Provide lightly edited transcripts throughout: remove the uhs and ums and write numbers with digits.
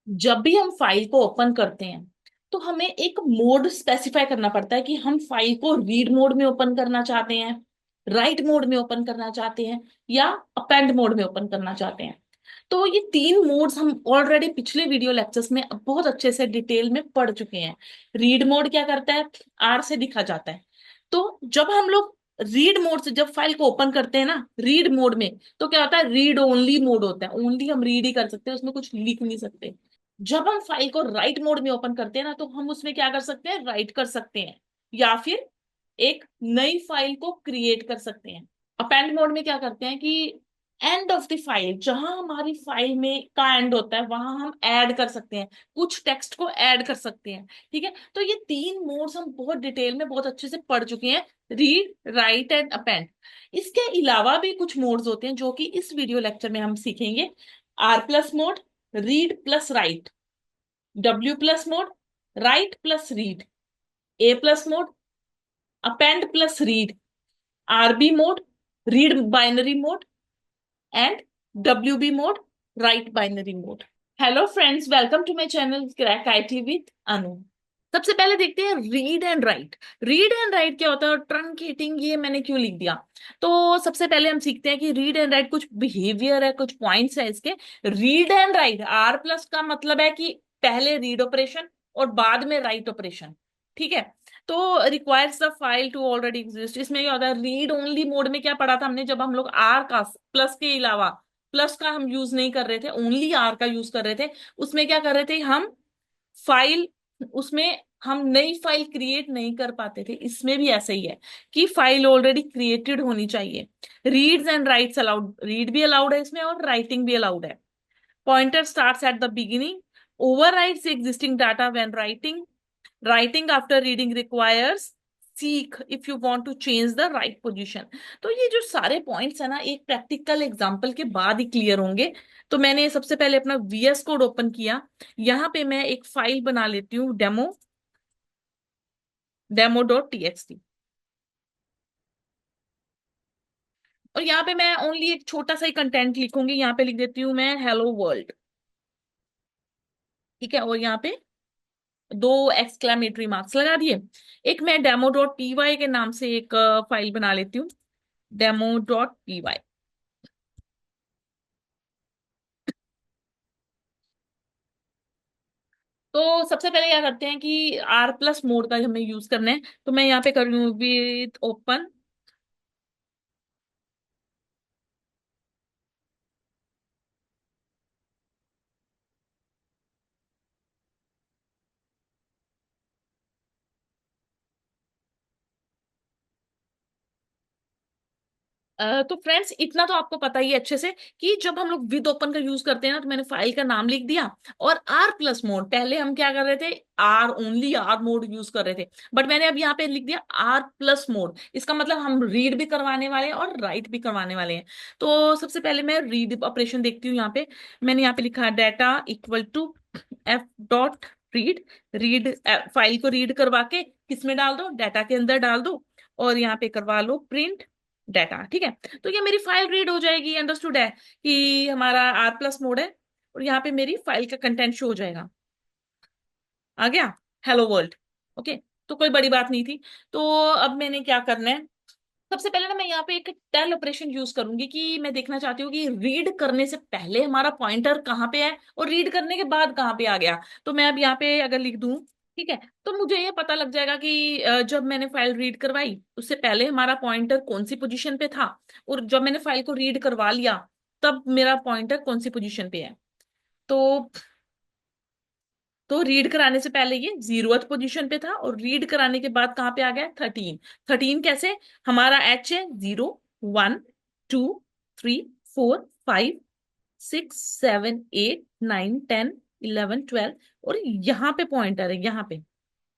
जब भी हम फाइल को ओपन करते हैं तो हमें एक मोड स्पेसिफाई करना पड़ता है कि हम फाइल को रीड मोड में ओपन करना चाहते हैं, राइट मोड में ओपन करना चाहते हैं, या अपेंड मोड में ओपन करना चाहते हैं। तो ये तीन मोड्स हम ऑलरेडी पिछले वीडियो लेक्चर्स में बहुत अच्छे से डिटेल में पढ़ चुके हैं। रीड मोड क्या करता है? आर से दिखा जाता है। तो जब हम लोग रीड मोड से जब फाइल को ओपन करते हैं ना, रीड मोड में, तो क्या होता है? रीड ओनली मोड होता है, ओनली हम रीड ही कर सकते हैं, उसमें कुछ लिख नहीं सकते। जब हम फाइल को राइट मोड में ओपन करते हैं ना, तो हम उसमें क्या कर सकते हैं? राइट कर सकते हैं, या फिर एक नई फाइल को क्रिएट कर सकते हैं। अपेंड मोड में क्या करते हैं कि एंड ऑफ द फाइल, जहां हमारी फाइल में का एंड होता है, वहां हम ऐड कर सकते हैं, कुछ टेक्स्ट को ऐड कर सकते हैं। ठीक है, तो ये तीन मोड्स हम बहुत डिटेल में बहुत अच्छे से पढ़ चुके हैं, रीड, राइट एंड अपेंड। इसके अलावा भी कुछ मोड्स होते हैं जो कि इस वीडियो लेक्चर में हम सीखेंगे। R plus mode, read plus write, W plus mode, write plus read, A plus mode, append plus read, RB mode, read binary mode, and WB mode, write binary mode. Hello friends, welcome to my channel crack IT with Anu. सबसे पहले देखते हैं read and write. Read and write क्या होता है, और ट्रंकेटिंग ये मैंने क्यों लिख दिया। तो सबसे पहले हम सीखते हैं कि रीड एंड राइट कुछ बिहेवियर है, कुछ पॉइंट्स है इसके। Read and write, R plus का मतलब है कि पहले रीड ऑपरेशन और बाद में राइट ऑपरेशन। ठीक है, तो requires the file to already exist. इसमें क्या होता है? रीड ओनली मोड में क्या पढ़ा था हमने, जब हम लोग आर का प्लस के अलावा, प्लस का हम यूज नहीं कर रहे थे, ओनली आर का यूज कर रहे थे। उसमें क्या कर रहे थे हम? फाइल, उसमें हम नई फाइल क्रिएट नहीं कर पाते थे। इसमें भी ऐसा ही है कि फाइल ऑलरेडी क्रिएटेड होनी चाहिए। Reads and rights allowed, read भी अलाउड है इसमें और राइटिंग भी अलाउड है। Pointer starts at the beginning, overrides the existing data when writing, writing after reading requires seek if you want to change the right position। तो ये जो सारे पॉइंट्स है ना, एक प्रैक्टिकल एग्जांपल के बाद ही क्लियर होंगे। तो मैंने सबसे पहले अपना VS कोड ओपन किया। यहाँ पे मैं एक फाइल बना लेती हूँ, डेमो.txt। और यहाँ पे मैं ओनली एक छोटा सा ही कंटेंट लिखूंगी। यहाँ पे लिख देती हूँ मैं हेलो वर्ल्ड। ठीक है, और यहाँ पे दो एक्सक्लेमेटरी मार्क्स लगा दिए। एक मैं डेमो.py के नाम से एक फाइल बना लेती हूँ, डेमो.py। तो सबसे पहले क्या करते हैं कि आर प्लस मोड का हमें यूज करना है, तो मैं यहाँ पे कर रही हूँ विथ ओपन। तो फ्रेंड्स, इतना तो आपको पता ही है अच्छे से कि जब हम लोग विद ओपन का यूज करते हैं ना, तो मैंने फाइल का नाम लिख दिया। और आर प्लस मोड, पहले हम क्या कर रहे थे? R, only R mode use कर रहे थे, बट मैंने अब यहाँ पे लिख दिया आर प्लस मोड। इसका मतलब हम रीड भी करवाने वाले हैं और राइट भी करवाने वाले हैं। तो सबसे पहले मैं रीड ऑपरेशन देखती हूँ। यहाँ पे मैंने यहाँ पे लिखा data equal to F dot read. Read, file को रीड करवा के किसमें डाल दो? डाटा के अंदर डाल दो, और यहाँ पे करवा लो प्रिंट डाटा। ठीक है, तो ये मेरी फाइल रीड हो जाएगी। अंडरस्टूड है कि हमारा आर प्लस मोड है, और यहाँ पे मेरी फाइल का कंटेंट शो हो जाएगा। आ गया, हेलो वर्ल्ड। ओके, तो कोई बड़ी बात नहीं थी। तो अब मैंने क्या करना है? सबसे पहले ना मैं यहाँ पे एक टेल ऑपरेशन यूज करूंगी कि मैं देखना चाहती हूँ कि रीड करने से पहले हमारा पॉइंटर कहाँ पे है और रीड करने के बाद कहाँ पे आ गया। तो मैं अब यहाँ पे अगर लिख दूं, ठीक है, तो मुझे ये पता लग जाएगा कि जब मैंने फाइल रीड करवाई उससे पहले हमारा पॉइंटर कौन सी पोजीशन पे था, और जब मैंने फाइल को रीड करवा लिया तब मेरा पॉइंटर कौन सी पोजीशन पे है। तो रीड कराने से पहले ये 0th पोजीशन पे था, और रीड कराने के बाद कहाँ पे आ गया? 13। 13 कैसे? हमारा एच है 0, 1, 2, 3, 4, 5, 6, 7, 8, 9, 10, 11, 12, और यहाँ पे पॉइंटर है, यहाँ पे।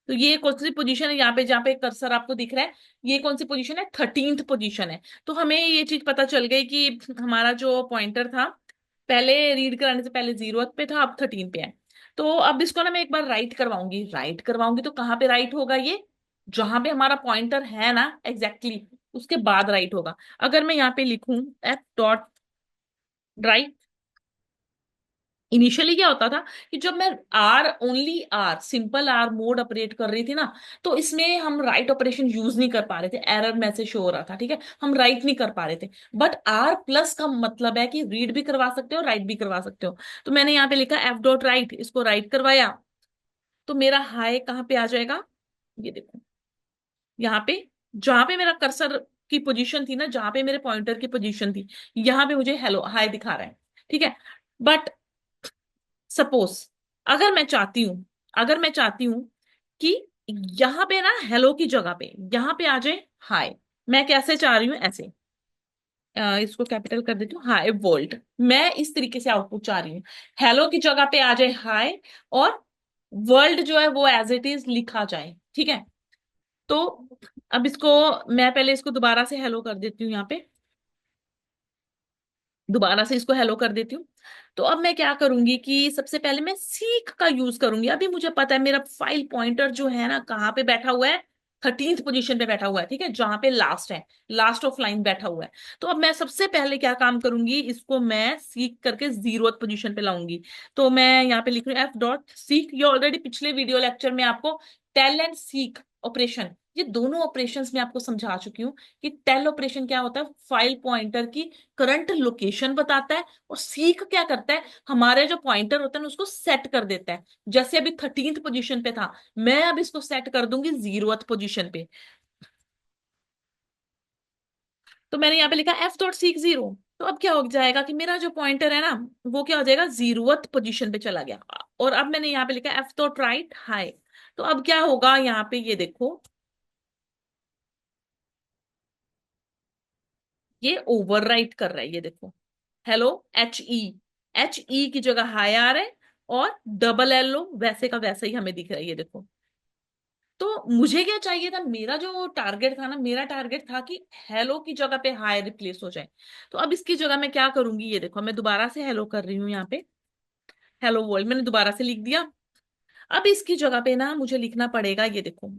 तो ये कौन सी पोजीशन है? यहाँ पे जहाँ पे कर्सर आपको दिख रहा है, ये कौन सी पोजीशन है? 13th पोजीशन है। तो हमें ये चीज पता चल गई कि हमारा जो पॉइंटर था पहले रीड कराने से पहले 0th पे था, अब 13 पे है। तो अब इसको ना मैं एक बार राइट करवाऊंगी। राइट करवाऊंगी तो कहाँ पे राइट होगा? ये जहां पे हमारा पॉइंटर है ना, एग्जैक्टली उसके बाद राइट होगा। अगर मैं यहाँ पे लिखूं एफ डॉट राइट, इनिशियली क्या होता था कि जब मैं R only R simple R mode operate कर रही थी ना, तो इसमें हम राइट ऑपरेशन यूज नहीं कर पा रहे थे, एरर मैसेज शो हो रहा था, ठीक है, हम राइट नहीं कर पा रहे थे। बट आर प्लस का मतलब है कि रीड भी करवा सकते हो, राइट भी करवा सकते हो। तो मैंने यहाँ पे लिखा एफ डॉट राइट, इसको राइट करवाया, तो मेरा हाई कहाँ पे आ जाएगा, ये देखो यहाँ पे, जहां पे मेरा कर्सर की पोजीशन थी ना, जहां पे मेरे पॉइंटर की पोजीशन थी, यहाँ पे मुझे हेलो हाई दिखा रहा है, ठीक है। बट सपोज अगर मैं चाहती हूं, अगर मैं चाहती हूं कि यहाँ पे ना हेलो की जगह पे यहाँ पे आ जाए हाय, मैं कैसे चाह रही हूँ ऐसे, इसको कैपिटल कर देती हूँ, हाय वर्ल्ड, मैं इस तरीके से आउटपुट चाह रही हूँ, हेलो की जगह पे आ जाए हाय, और वर्ल्ड जो है वो एज इट इज लिखा जाए, ठीक है। तो अब इसको मैं पहले इसको दोबारा से हेलो कर देती हूँ, यहाँ पे दोबारा से इसको हेलो कर देती हूँ। तो अब मैं क्या करूंगी कि सबसे पहले मैं सीक का यूज करूंगी। अभी मुझे पता है मेरा फाइल पॉइंटर जो है ना कहाँ पे बैठा हुआ है, 13th पोजीशन पे बैठा हुआ है, ठीक है, जहां पे लास्ट है, लास्ट ऑफ लाइन बैठा हुआ है। तो अब मैं सबसे पहले क्या काम करूंगी, इसको मैं सीक करके 0th पोजीशन पे लाऊंगी। तो मैं यहाँ पे लिख रही हूँ एफ डॉट सीक, ये ऑलरेडी पिछले वीडियो लेक्चर में आपको टेल एंड सीक ऑपरेशन, ये दोनों ऑपरेशंस में आपको समझा चुकी हूँ कि टेल ऑपरेशन क्या होता है, फाइल पॉइंटर की करंट लोकेशन बताता है, और सीक क्या करता है, हमारे जो पॉइंटर होता है ना उसको सेट कर देता है। जैसे अभी 13th पोजीशन पे था, मैं अब इसको सेट कर दूंगी 0th पोजीशन पे। तो मैंने यहाँ पे लिखा एफ डॉट सीक 0, तो अब क्या हो जाएगा कि मेरा जो पॉइंटर है ना वो क्या हो जाएगा, 0th पोजीशन पे चला गया। और अब मैंने यहाँ पे लिखा एफ डॉट राइट हाई, तो अब क्या होगा यहाँ पे ये देखो, ये ओवरराइट कर रहा है, ये देखो hello H E, H E की जगह हाई आ रहा है, और डबल एल ओ वैसे का वैसे ही हमें दिख रहा है, ये देखो। तो मुझे क्या चाहिए था, मेरा जो टारगेट था ना, मेरा टारगेट था कि हेलो की जगह पे हाई रिप्लेस हो जाए। तो अब इसकी जगह मैं क्या करूंगी, ये देखो मैं दोबारा से हेलो कर रही हूँ यहाँ पे, हेलो वर्ल्ड मैंने दोबारा से लिख दिया। अब इसकी जगह पे ना मुझे लिखना पड़ेगा, ये देखो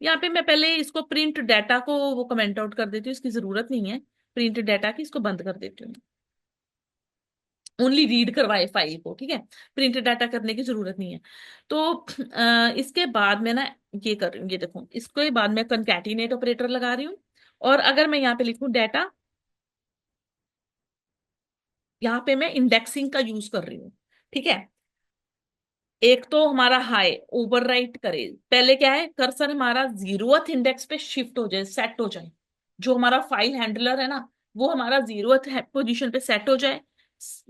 यहाँ पे मैं पहले इसको प्रिंट डाटा को वो कमेंट आउट कर देती हूँ, इसकी जरूरत नहीं है प्रिंट डाटा की, इसको बंद कर देती हूँ, ओनली रीड करवाए फाइल को, ठीक है, प्रिंट डाटा करने की जरूरत नहीं है। तो इसके बाद मैं ना ये कर रही हूँ, ये देखो इसके बाद मैं कंकैटिनेट ऑपरेटर लगा रही हूँ, और अगर मैं यहाँ पे लिखूं डाटा, यहाँ पे मैं इंडेक्सिंग का यूज कर रही हूँ, ठीक है। एक तो हमारा हाई ओवरराइट करे, पहले क्या है कर्सर हमारा 0th इंडेक्स पे शिफ्ट हो जाए, सेट हो जाए, जो हमारा फाइल हैंडलर है ना वो हमारा 0th पोजीशन पे सेट हो जाए,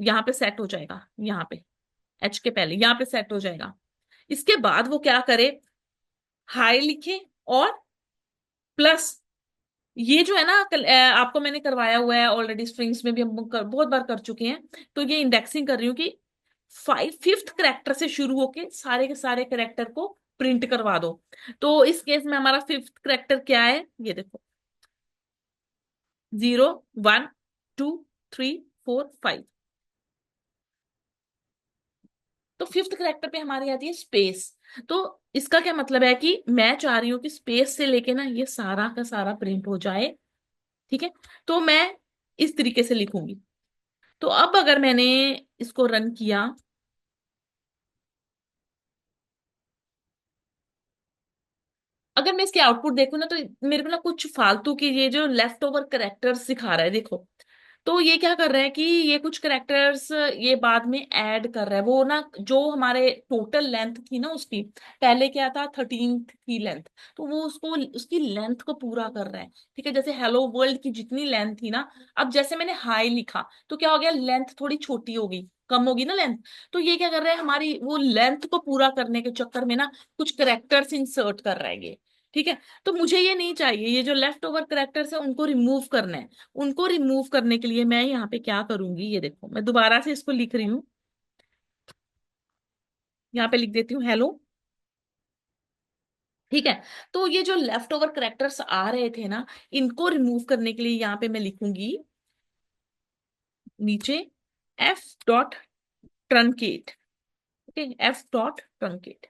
यहाँ पे सेट हो जाएगा, यहाँ पे एच के पहले यहाँ पे सेट हो जाएगा। इसके बाद वो क्या करे, हाई लिखे, और प्लस ये जो है ना आपको मैंने करवाया हुआ है ऑलरेडी, स्ट्रिंग्स में भी हम बहुत बार कर चुके हैं। तो ये इंडेक्सिंग कर रही हूँ कि 5th करेक्टर से शुरू होके सारे के सारे करेक्टर को प्रिंट करवा दो। तो इस केस में हमारा 5th करेक्टर क्या है, ये देखो 0 1 2 3 4 5। तो 5th करेक्टर पे हमारी आती है स्पेस। तो इसका क्या मतलब है कि मैं चाह रही हूँ कि स्पेस से लेके ना ये सारा का सारा प्रिंट हो जाए, ठीक है। तो मैं इस तरीके से लिखूंगी। तो अब अगर मैंने इसको रन किया, अगर मैं इसके आउटपुट देखूँ ना, तो मेरे को ना कुछ फालतू की ये जो लेफ्ट ओवर करेक्टर्स सिखा रहा है, देखो। तो ये क्या कर रहा है कि ये कुछ करेक्टर्स ये बाद में ऐड कर रहा है, वो ना जो हमारे टोटल लेंथ थी ना उसकी, पहले क्या था 13th की लेंथ, तो वो उसको उसकी लेंथ को पूरा कर रहा है, ठीक है। जैसे हेलो वर्ल्ड की जितनी लेंथ थी ना, अब जैसे मैंने हाई लिखा तो क्या हो गया, लेंथ थोड़ी छोटी होगी, कम होगी ना लेंथ। तो ये क्या कर रहा है, हमारी वो लेंथ को पूरा करने के चक्कर में ना कुछ करेक्टर्स इंसर्ट कर रहा है ये, ठीक है। तो मुझे ये नहीं चाहिए, ये जो लेफ्ट ओवर करेक्टर्स है उनको रिमूव करना है। उनको रिमूव करने के लिए मैं यहाँ पे क्या करूंगी, ये देखो मैं दोबारा से इसको लिख रही हूँ, यहाँ पे लिख देती हूँ हेलो, ठीक है। तो ये जो लेफ्ट ओवर करेक्टर्स आ रहे थे ना, इनको रिमूव करने के लिए यहाँ पे मैं लिखूंगी नीचे F dot truncate, okay, F dot truncate.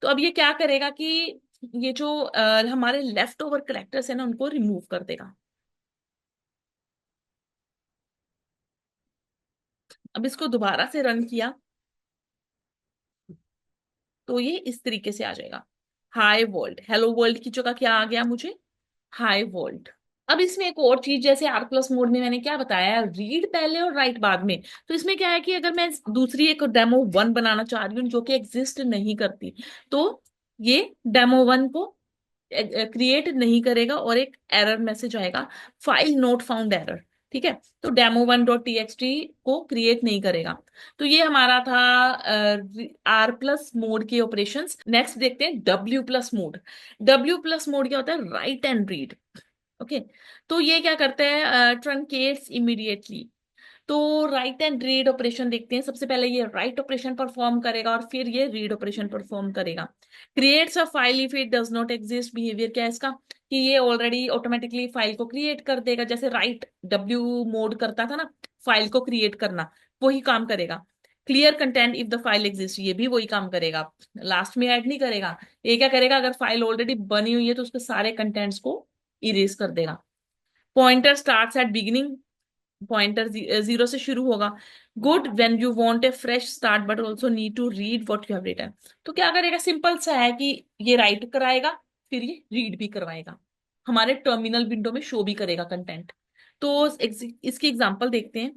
तो अब ये क्या करेगा कि ये जो हमारे लेफ्ट ओवर करेक्टर्स है ना उनको रिमूव कर देगा। अब इसको दोबारा से रन किया तो ये इस तरीके से आ जाएगा, हाय वर्ल्ड। हेलो वर्ल्ड की जगह क्या आ गया मुझे, हाय वर्ल्ड। अब इसमें एक और चीज, जैसे आर प्लस मोड में मैंने क्या बताया, रीड पहले और राइट बाद में। तो इसमें क्या है कि अगर मैं दूसरी एक डेमो वन बनाना चाह रही हूँ जो कि एग्जिस्ट नहीं करती, तो ये डेमो वन को क्रिएट नहीं करेगा और एक एरर मैसेज आएगा, फाइल नोट फाउंड एरर। ठीक है, तो demo one dot T X T को क्रिएट नहीं करेगा। तो ये हमारा था आर प्लस मोड के ऑपरेशंस। नेक्स्ट देखते हैं W plus mode. W plus mode क्या होता है, राइट एंड रीड। ओके, तो ये क्या करते हैं, ट्रंकेट्स इमीडिएटली। तो राइट एंड रीड ऑपरेशन देखते हैं। सबसे पहले ये राइट ऑपरेशन परफॉर्म करेगा और फिर ये रीड ऑपरेशन परफॉर्म करेगा। Creates a file if it does not exist. Behaviour क्या है इसका, कि ये ऑलरेडी ऑटोमेटिकली फाइल को क्रिएट कर देगा। जैसे राइट डब्ल्यू मोड करता था ना, फाइल को क्रिएट करना, वही काम करेगा। Clear content if the file exist, ये भी वही काम करेगा, लास्ट में ऐड नहीं करेगा। ये क्या करेगा, अगर फाइल ऑलरेडी बनी हुई है तो उसके सारे कंटेंट्स को इरेज कर देगा। Pointer starts at beginning, pointer zero से शुरू होगा। Good when you want a fresh start but also need to read what you have written. तो क्या करेगा, सिंपल सा है कि ये राइट कराएगा, फिर ये रीड भी करवाएगा, हमारे टर्मिनल विंडो में शो भी करेगा कंटेंट। तो इसकी एग्जांपल देखते हैं।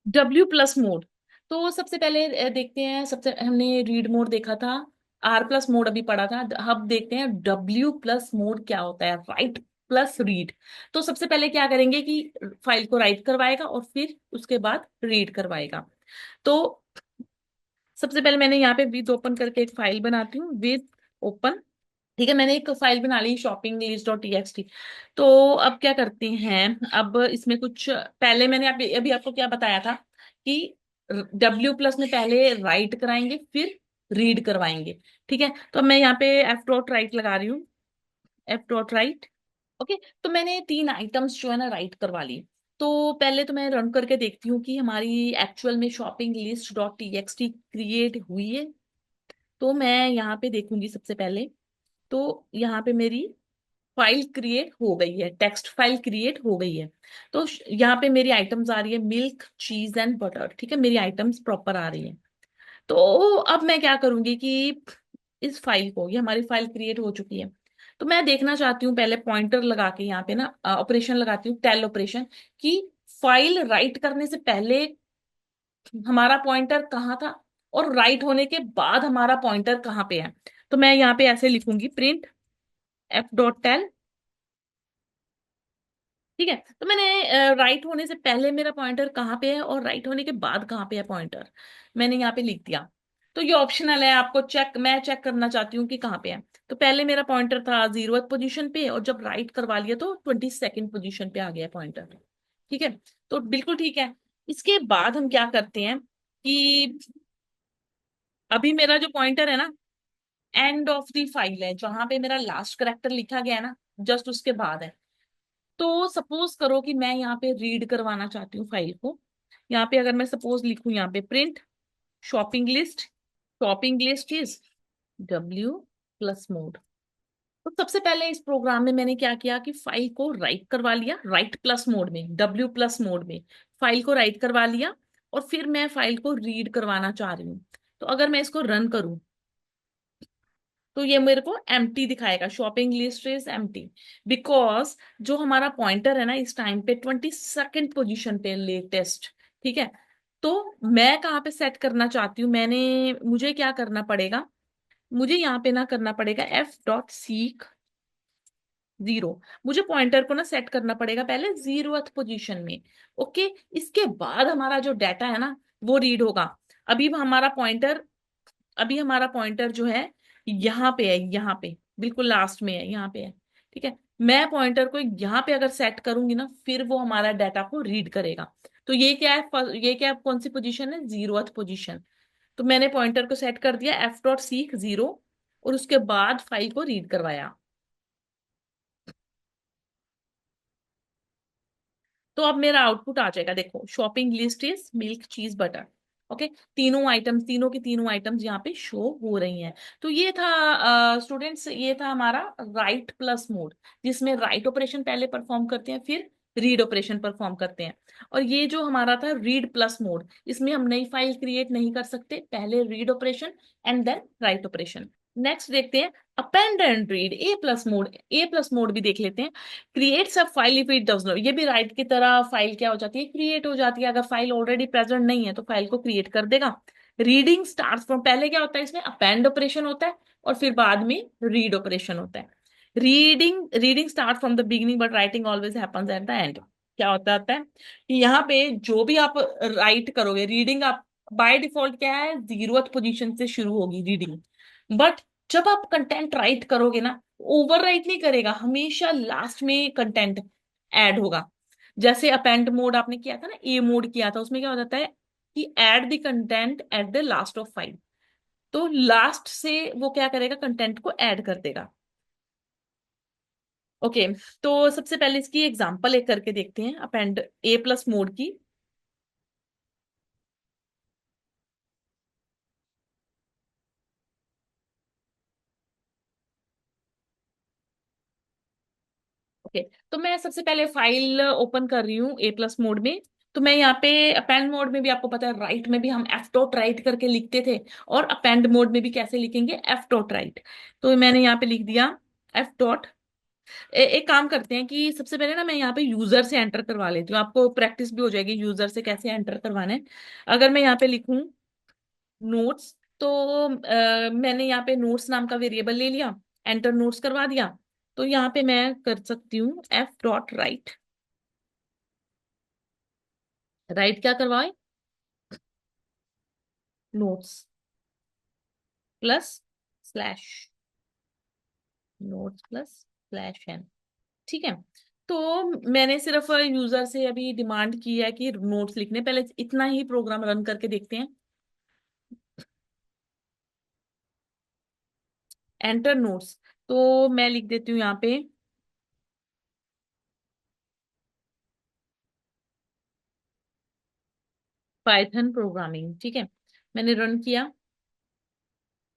डब्ल्यू प्लस मोड, तो सबसे पहले देखते हैं, सबसे हमने रीड मोड देखा था, आर प्लस मोड अभी पढ़ा था। अब देखते हैं डब्ल्यू प्लस मोड क्या होता है, राइट प्लस रीड। तो सबसे पहले क्या करेंगे कि फाइल को राइट करवाएगा और फिर उसके बाद रीड करवाएगा। तो सबसे पहले मैंने यहाँ पे विद ओपन करके एक फाइल बनाती हूँ, विद ओपन। ठीक है, मैंने एक फाइल बना ली shopping list dot T X T. तो अब क्या करते हैं, अब इसमें कुछ पहले मैंने अभी अभी आपको क्या बताया था कि डब्ल्यू प्लस में पहले राइट कराएंगे फिर रीड करवाएंगे। ठीक है, तो अब मैं यहाँ पे एफ डॉट राइट लगा रही हूँ, एफ डॉट राइट। ओके, तो मैंने तीन आइटम्स जो है ना राइट करवा ली। तो पहले तो मैं रन करके देखती हूँ कि हमारी एक्चुअल में shopping list dot T X T create हुई है। तो मैं यहाँ पे देखूंगी सबसे पहले, तो यहाँ पे मेरी फाइल क्रिएट हो गई है, टेक्स्ट फाइल क्रिएट हो गई है। तो यहाँ पे मेरी आइटम्स आ रही है मिल्क चीज एंड बटर। ठीक है, मेरी आइटम्स प्रॉपर आ रही है। तो अब मैं क्या करूंगी कि इस फाइल को, ये हमारी फाइल क्रिएट हो चुकी है, तो मैं देखना चाहती हूँ पहले पॉइंटर लगा के यहाँ पे ना ऑपरेशन लगाती हूँ, टेल ऑपरेशन, कि फाइल राइट करने से पहले हमारा पॉइंटर कहाँ था और राइट होने के बाद हमारा पॉइंटर कहाँ पे है। तो मैं यहाँ पे ऐसे लिखूंगी, प्रिंट एफ डॉट टेल। ठीक है, तो मैंने राइट होने से पहले मेरा पॉइंटर कहाँ पे है और राइट होने के बाद कहाँ पे है पॉइंटर, मैंने यहाँ पे लिख दिया। तो ये ऑप्शनल है, आपको चेक, मैं चेक करना चाहती हूँ कि कहाँ पे है। तो पहले मेरा पॉइंटर था 0th पोजीशन पे और जब राइट करवा लिया तो 22nd पोजीशन पे आ गया पॉइंटर। ठीक है, तो बिल्कुल ठीक है। इसके बाद हम क्या करते हैं कि अभी मेरा जो पॉइंटर है ना, एंड ऑफ द फाइल है, जहां पे मेरा लास्ट करेक्टर लिखा गया है ना, जस्ट उसके बाद है। तो सपोज करो कि मैं यहाँ पे रीड करवाना चाहती हूँ फाइल को। यहाँ पे अगर मैं सपोज लिखूं यहाँ पे print shopping list, shopping list is W plus mode. तो सबसे पहले इस प्रोग्राम में मैंने क्या किया कि फाइल को राइट करवा लिया, राइट प्लस मोड में, डब्ल्यू प्लस मोड में फाइल को राइट करवा लिया और फिर मैं फाइल को रीड करवाना चाह रही हूँ। तो अगर मैं इसको रन करूं तो ये मेरे को एम्प्टी दिखाएगा, shopping list is empty, because जो हमारा पॉइंटर है ना इस टाइम पे 22nd पोजीशन पे लेटेस्ट। ठीक है, तो मैं कहाँ पे सेट करना चाहती हूँ, मुझे क्या करना पड़ेगा, मुझे यहाँ पे ना करना पड़ेगा एफ डॉट सीक जीरो। मुझे पॉइंटर को ना सेट करना पड़ेगा पहले 0th पोजीशन में। ओके, इसके बाद हमारा जो डाटा है ना वो रीड होगा। अभी हमारा पॉइंटर अभी हमारा पॉइंटर जो है यहाँ पे है, यहाँ पे बिल्कुल लास्ट में है, यहाँ पे है। ठीक है, मैं पॉइंटर को यहाँ पे अगर सेट करूंगी ना फिर वो हमारा डाटा को रीड करेगा। तो ये क्या है, ये क्या कौन सी पोजीशन है, 0th पोजीशन। तो मैंने पॉइंटर को सेट कर दिया एफ डॉट सीक जीरो और उसके बाद फाइल को रीड करवाया। तो अब मेरा आउटपुट आ जाएगा, देखो शॉपिंग लिस्ट इज मिल्क चीज बटर। ओके, तीनों आइटम्स, तीनों की तीनों आइटम्स यहाँ पे शो हो रही हैं। तो ये था स्टूडेंट्स, ये था हमारा राइट प्लस मोड, जिसमें राइट ऑपरेशन पहले परफॉर्म करते हैं फिर रीड ऑपरेशन परफॉर्म करते हैं। और ये जो हमारा था रीड प्लस मोड, इसमें हम नई फाइल क्रिएट नहीं कर सकते, पहले read operation and then write operation. Next देखते हैं append and read, A plus mode. A plus mode भी देख लेते हैं। Creates a file if it does not, ये भी राइट की तरह फाइल क्या हो जाती है, क्रिएट हो जाती है। अगर फाइल ऑलरेडी प्रेजेंट नहीं है तो फाइल को क्रिएट कर देगा। रीडिंग स्टार्ट फ्रॉम, पहले क्या होता है इसमें, अपेंड ऑपरेशन होता है और फिर बाद में रीड ऑपरेशन होता है। Reading start from the beginning but writing always happens at the end. क्या होता है कि यहाँ पे जो भी आप राइट करोगे, रीडिंग आप बाय डिफॉल्ट क्या है, जीरोथ पोजीशन से शुरू होगी रीडिंग। बट जब आप कंटेंट राइट करोगे ना, ओवर राइट नहीं करेगा, हमेशा लास्ट में कंटेंट ऐड होगा। जैसे अपेंड मोड आपने किया था ना, ए मोड किया था, उसमें क्या हो जाता है कि add the content at the last of file. तो लास्ट से वो क्या करेगा, कंटेंट को ऐड कर देगा। ओके, तो सबसे पहले इसकी एग्जांपल एक करके देखते हैं अपेंड ए प्लस मोड की। ओके, तो मैं सबसे पहले फाइल ओपन कर रही हूँ ए प्लस मोड में। तो मैं यहाँ पे अपेंड मोड में भी आपको पता है, राइट में भी हम एफ डॉट राइट करके लिखते थे, और अपेंड मोड में भी कैसे लिखेंगे, एफ डॉट राइट। तो मैंने यहाँ पे लिख दिया एफ डॉट। एक काम करते हैं कि सबसे पहले ना मैं यहाँ पे यूजर से एंटर करवा लेती हूँ, आपको प्रैक्टिस भी हो जाएगी यूजर से कैसे एंटर करवाना है। अगर मैं यहाँ पे लिखूं नोट्स, तो मैंने यहाँ पे नोट्स नाम का वेरिएबल ले लिया, एंटर नोट्स करवा दिया। तो यहाँ पे मैं कर सकती हूँ एफ डॉट राइट। राइट क्या करवाए, notes plus slash, notes plus slash N. ठीक है। तो मैंने सिर्फ यूजर से अभी डिमांड की है कि नोट्स लिखने, पहले इतना ही प्रोग्राम रन करके देखते हैं। एंटर नोट्स, तो मैं लिख देती हूँ यहाँ पे पाइथन प्रोग्रामिंग। ठीक है, मैंने रन किया।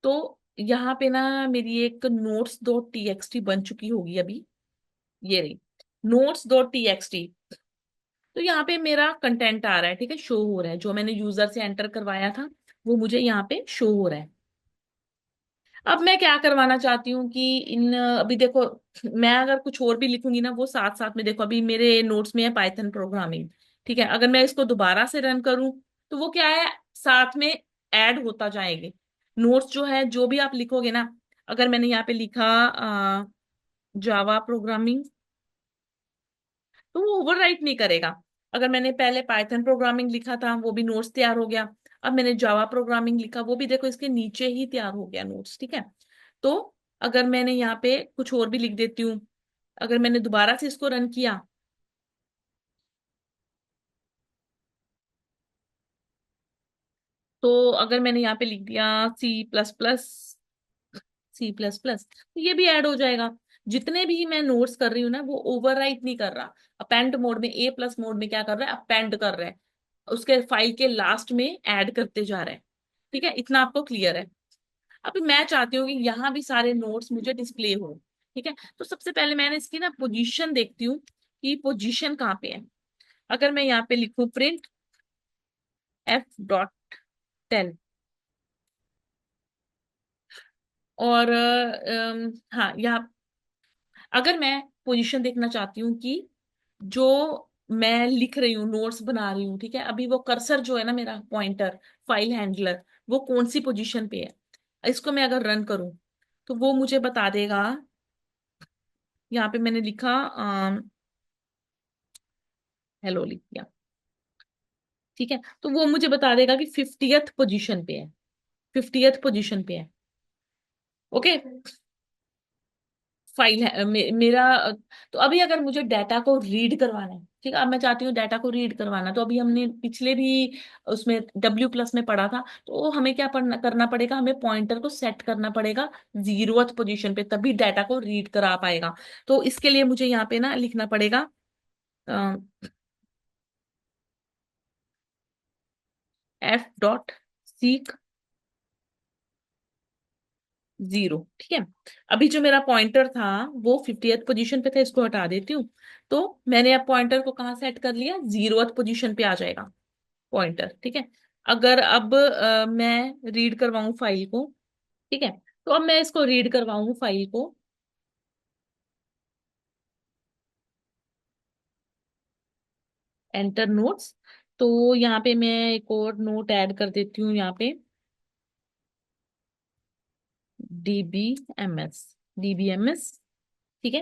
तो यहाँ पे ना मेरी एक notes dot T X T बन चुकी होगी अभी, ये रही notes dot T X T. तो यहाँ पे मेरा कंटेंट आ रहा है, ठीक है, शो हो रहा है, जो मैंने यूजर से एंटर करवाया था वो मुझे यहाँ पे शो हो रहा है। अब मैं क्या करवाना चाहती हूँ कि इन अभी देखो, मैं अगर कुछ और भी लिखूंगी ना, वो साथ साथ में, देखो अभी मेरे नोट्स में है पाइथन प्रोग्रामिंग। ठीक है, अगर मैं इसको दोबारा से रन करूं तो वो क्या है, साथ में ऐड होता जाएंगे नोट्स जो है, जो भी आप लिखोगे ना। अगर मैंने यहाँ पे लिखा जावा प्रोग्रामिंग, तो वो ओवरराइट नहीं करेगा। अगर मैंने पहले पाइथन प्रोग्रामिंग लिखा था, वो भी नोट्स तैयार हो गया। अब मैंने जावा प्रोग्रामिंग लिखा, वो भी देखो इसके नीचे ही तैयार हो गया नोट्स। ठीक है। तो अगर मैंने यहाँ पे कुछ और भी लिख देती हूँ, अगर मैंने दोबारा से इसको रन किया, तो अगर मैंने यहाँ पे लिख दिया C plus plus, C plus plus, तो ये भी ऐड हो जाएगा। जितने भी मैं नोट्स कर रही हूँ ना, वो ओवरराइट नहीं कर रहा। अपेंड मोड में, ए प्लस मोड में क्या कर रहा है, अपेंड कर रहा है, उसके फाइल के लास्ट में ऐड करते जा रहा है। ठीक है, इतना आपको क्लियर है। अभी मैं चाहती हूँ कि यहाँ भी सारे नोट्स मुझे डिस्प्ले हो। ठीक है, तो सबसे पहले मैंने इसकी ना पोजीशन देखती हूँ कि पोजीशन कहाँ पे है। अगर मैं यहाँ पे लिखूं प्रिंट एफ डॉट टेन, और हाँ यहाँ, अगर मैं पोजीशन देखना चाहती हूँ कि जो मैं लिख रही हूँ, नोट्स बना रही हूँ, ठीक है, अभी वो कर्सर जो है ना, मेरा पॉइंटर, फाइल हैंडलर, वो कौन सी पोजीशन पे है। इसको मैं अगर रन करूं तो वो मुझे बता देगा। यहाँ पे मैंने लिखा हेलो लिख दिया। ठीक है, तो वो मुझे बता देगा कि 50th पोजीशन पे है, 50th पोजीशन पे है। ओके, फाइल है मेरा। तो अभी अगर मुझे डाटा को रीड करवाना है, ठीक है, अब मैं चाहती हूँ डाटा को रीड करवाना, तो अभी हमने पिछले भी उसमें डब्ल्यू प्लस में पढ़ा था, तो हमें क्या करना पड़ेगा, हमें पॉइंटर को सेट करना पड़ेगा जीरोथ पोजीशन पे, तभी डाटा को रीड करा पाएगा। तो इसके लिए मुझे यहाँ पे ना लिखना पड़ेगा एफ डॉट सीक जीरो, ठीक है। अभी जो मेरा पॉइंटर था वो 50th पोजीशन पे था, इसको हटा देती हूँ। तो मैंने अब पॉइंटर को कहाँ सेट कर लिया, 0th पोजीशन पे आ जाएगा पॉइंटर, ठीक है। अगर अब मैं रीड करवाऊं फाइल को, ठीक है, तो अब मैं इसको रीड करवाऊं फाइल को, एंटर नोट्स। तो यहाँ पे मैं एक और नोट ऐड कर देती हूँ यहाँ पे, DBMS, DBMS, ठीक है।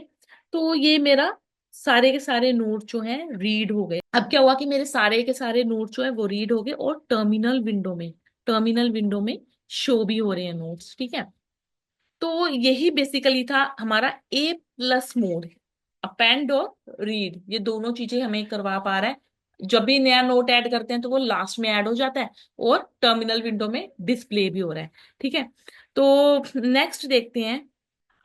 तो ये मेरा सारे के सारे नोट जो हैं रीड हो गए। अब क्या हुआ कि मेरे सारे के सारे नोट जो है वो रीड हो गए, और टर्मिनल विंडो में शो भी हो रहे हैं नोट्स, ठीक है। तो यही बेसिकली था हमारा A+ मोड, अपेंड और रीड, ये दोनों चीजें हमें करवा पा रहा है। जब भी नया नोट ऐड करते हैं तो वो लास्ट में ऐड हो जाता है, और टर्मिनल विंडो में डिस्प्ले भी हो रहा है, ठीक है। तो नेक्स्ट देखते हैं,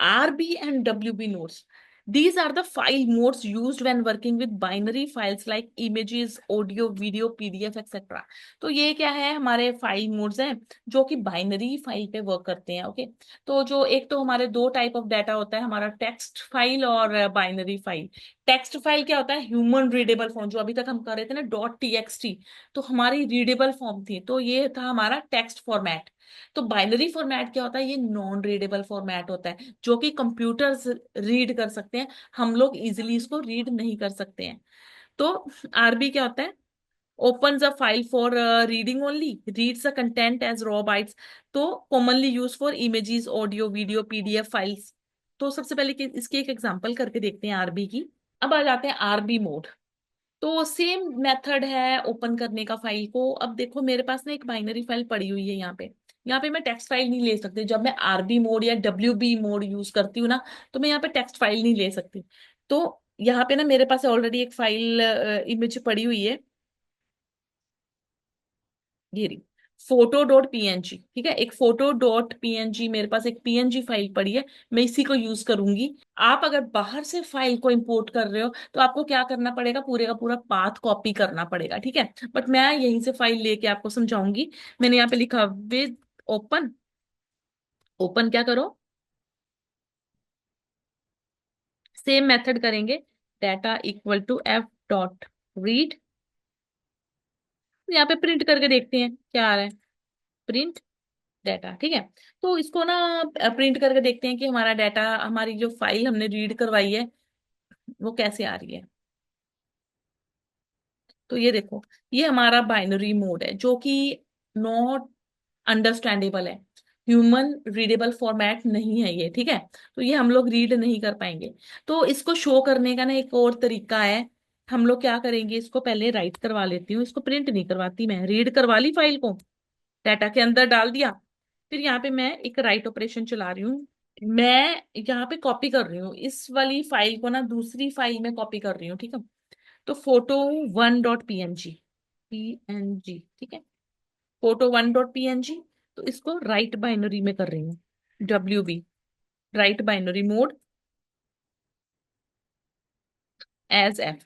RB and WB nodes. These are the file modes used when working with binary files like images, audio, video, PDF, etc. तो ये क्या है, हमारे फाइल मोड्स हैं जो कि बाइनरी फाइल पे वर्क करते हैं, ओके। तो जो एक तो हमारे दो टाइप ऑफ डाटा होता है, हमारा टेक्स्ट फाइल और बाइनरी फाइल। टेक्स्ट फाइल क्या होता है, ह्यूमन रीडेबल फॉर्म, जो अभी तक हम कर रहे थे ना, .txt, तो हमारी रीडेबल फॉर्म थी, तो ये था हमारा टेक्स्ट फॉर्मेट। तो बाइनरी फॉर्मेट क्या होता है, ये नॉन रीडेबल फॉर्मेट होता है, जो कि कंप्यूटर्स रीड कर सकते हैं, हम लोग इजिली इसको रीड नहीं कर सकते हैं। तो आरबी क्या होता है, opens a file for reading only, reads the content as raw bytes, तो commonly used for images, audio, video, PDF files। तो सबसे पहले इसकी एक एग्जांपल करके देखते हैं आरबी की। अब आ जाते हैं आरबी मोड। तो सेम मेथड है ओपन करने का फाइल को। अब देखो मेरे पास ना एक बाइनरी फाइल पड़ी हुई है यहाँ पे मैं टेक्स्ट फाइल नहीं ले सकती। जब मैं आरबी मोड या WB मोड यूज करती हूँ ना, तो मैं यहाँ पे टेक्स्ट फाइल नहीं ले सकती। तो यहाँ पे ना मेरे पास ऑलरेडी एक फाइल इमेज पड़ी हुई है, ये रही, फोटो.png, ठीक है। एक फोटो.png मेरे पास एक PNG फाइल पड़ी है, मैं इसी को यूज करूंगी। आप अगर बाहर से फाइल को इंपोर्ट कर रहे हो तो आपको क्या करना पड़ेगा, पूरे का पूरा पाथ कॉपी करना पड़ेगा, ठीक है। बट मैं यहीं से फाइल लेके आपको समझाऊंगी। मैंने यहाँ पे लिखा विद ओपन, ओपन क्या करो, सेम मेथड करेंगे, डाटा इक्वल टू f.रीड। यहाँ पे प्रिंट करके देखते हैं क्या आ रहा है, प्रिंट डाटा, ठीक है। तो इसको ना प्रिंट करके देखते हैं कि हमारा डाटा, हमारी जो फाइल हमने रीड करवाई है वो कैसे आ रही है। तो ये देखो, ये हमारा बाइनरी मोड है जो कि नॉट अंडरस्टैंडेबल है, ह्यूमन रीडेबल फॉर्मेट नहीं है ये, ठीक है। तो ये हम लोग रीड नहीं कर पाएंगे। तो इसको शो करने का ना एक और तरीका है, हम लोग क्या करेंगे, इसको पहले राइट करवा लेती हूँ, इसको प्रिंट नहीं करवाती, मैं रीड करवा ली फाइल को, डाटा के अंदर डाल दिया। फिर यहाँ पे मैं एक राइट ऑपरेशन चला रही हूँ, मैं यहाँ पे कॉपी कर रही हूँ इस वाली फाइल को ना, दूसरी फाइल में कॉपी कर रही हूँ, ठीक है। तो फोटो1.png, ठीक है, फोटो1.png। तो इसको राइट बाइनरी में कर रही हूँ, WB, write binary mode as F.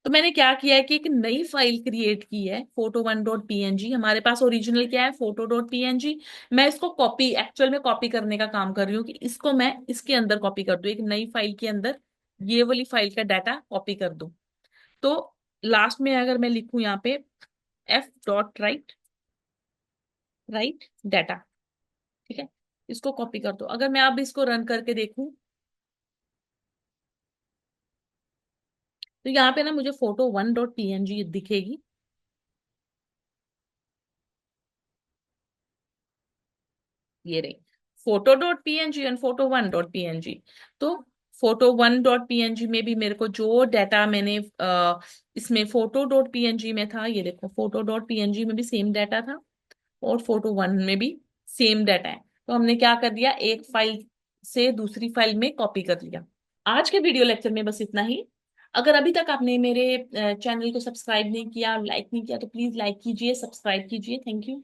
तो मैंने क्या किया है कि एक नई फाइल क्रिएट की है, फोटो1.png। हमारे पास ओरिजिनल क्या है, फोटो.png। मैं इसको कॉपी, एक्चुअल में कॉपी करने का काम कर रही हूँ कि इसको मैं इसके अंदर कॉपी कर दूं, एक नई फाइल के अंदर ये वाली फाइल का डाटा कॉपी कर दूं। तो लास्ट में अगर मैं लिखूं यहाँ पे f.राइट, राइट डाटा, ठीक है, इसको कॉपी कर दो। अगर मैं अब इसको रन करके देखूं तो यहाँ पे ना मुझे फोटो1.png दिखेगी, ये रही फोटो.png एंड फोटो1.png। तो फोटो1.png में भी मेरे को जो डाटा मैंने इसमें फोटो.png में था, ये देखो फोटो.png में भी सेम डाटा था, और फोटो1 में भी सेम डाटा है। तो हमने क्या कर दिया, एक फाइल से दूसरी फाइल में कॉपी कर लिया। आज के वीडियो लेक्चर में बस इतना ही। अगर अभी तक आपने मेरे चैनल को सब्सक्राइब नहीं किया, लाइक नहीं किया, तो प्लीज लाइक कीजिए, सब्सक्राइब कीजिए। Thank you.